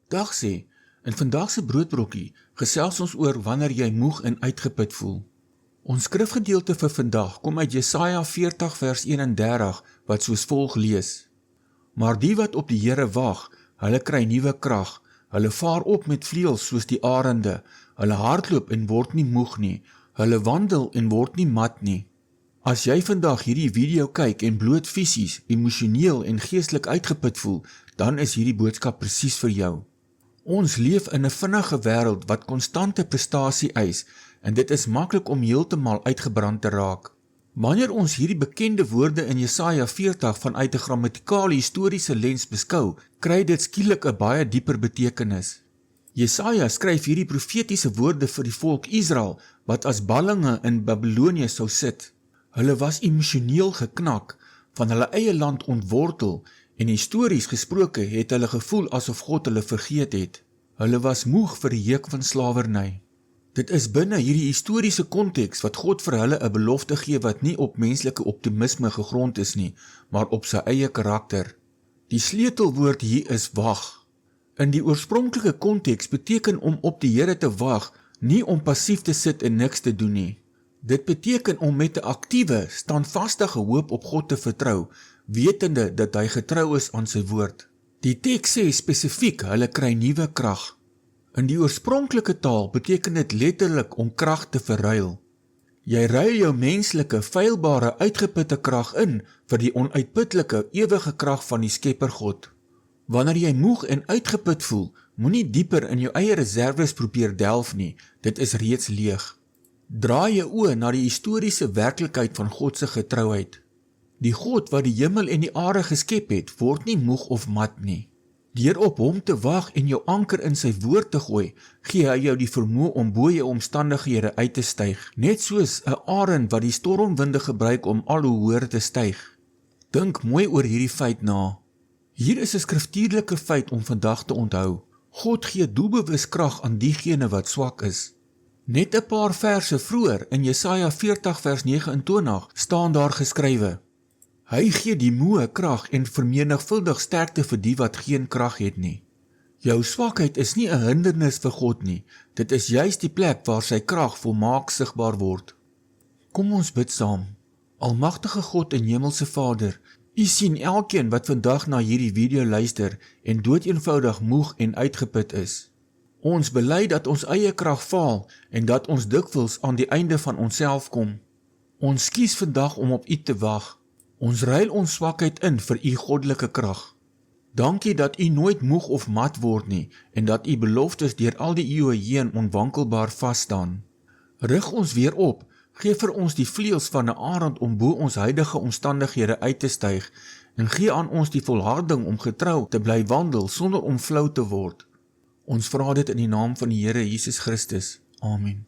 Dag sê, in vandag se broodbrokkie gesels ons oor wanneer jy moeg en uitgeput voel. Ons skrifgedeelte vir vandag kom uit Jesaja 40 vers 31 wat soos volg lees. Maar die wat op die Here wag, hulle kry nuwe krag, hulle vaar op met vleuels soos die arende, hulle hardloop en word nie moeg nie, hulle wandel en word nie mat nie. As jy vandag hierdie video kyk en bloot fisies, emosioneel en geestelik uitgeput voel, dan is hierdie boodskap presies vir jou. Ons leef in 'n vinnige wêreld wat konstante prestasie eis en dit is maklik om heeltemal uitgebrand te raak. Wanneer ons hierdie bekende woorde in Jesaja 40 vanuit 'n grammatikale historiese lens beskou, kry dit skielik 'n baie dieper betekenis. Jesaja skryf hierdie profetiese woorde vir die volk Israel wat as ballinge in Babylonië sou sit. Hulle was emosioneel geknak, van hulle eie land ontwortel en histories gesproke het hulle gevoel asof God hulle vergeet het. Hulle was moeg vir die juk van slawerny. Dit is binne hierdie historiese konteks wat God vir hulle 'n belofte gee wat nie op menslike optimisme gegrond is nie, maar op sy eie karakter. Die sleutelwoord hier is wag. In die oorspronklike konteks beteken om op die Here te wag, nie om passief te sit en niks te doen nie. Dit beteken om met 'n aktiewe, standvastige hoop op God te vertrou, wetende dat hy getrou is aan sy woord. Die teks sê spesifiek, hulle kry nuwe krag. In die oorspronklike taal beteken dit letterlik om krag te verruil. Jy ruil jou menslike, feilbare, uitgeputte krag in vir die onuitputlike, ewige krag van die Skepper God. Wanneer jy moeg en uitgeput voel, moenie dieper in jou eie reserves probeer delf nie, dit is reeds leeg. Draai jou oë na die historiese werklikheid van God se getrouheid. Die God wat die hemel en die aarde geskep het, word nie moeg of mat nie. Deur op hom te wag en jou anker in sy woord te gooi, gee hy jou die vermoë om bo jou omstandighede uit te styg, net soos 'n arend wat die stormwinde gebruik om al hoe hoër te styg. Dink mooi oor hierdie feit na. Hier is 'n skriftuurlike feit om vandag te onthou. God gee doelbewus krag aan diegene wat swak is. Net 'n paar verse vroeër in Jesaja 40 vers 29 staan daar geskrywe: Hy gee die moe krag en vermenigvuldig sterkte vir die wat geen krag het nie. Jou swakheid is nie 'n hindernis vir God nie, dit is juis die plek waar sy krag volmaak sigbaar word. Kom ons bid saam. Almagtige God en Hemelse Vader, U sien elkeen wat vandag na hierdie video luister en doeteenvoudig moeg en uitgeput is. Ons bely dat ons eie krag faal en dat ons dikwels aan die einde van onsself kom. Ons kies vandag om op U te wag. Ons ruil ons swakheid in vir U goddelike krag. Dankie dat U nooit moeg of mat word nie en dat U beloftes deur al die eeue heen onwankelbaar vas staan. Rig ons weer op, gee vir ons die vleuels van 'n arend om bo ons huidige omstandighede uit te styg en gee aan ons die volharding om getrou te bly wandel sonder om flou te word. Ons vra dit in die naam van die Here Jesus Christus. Amen.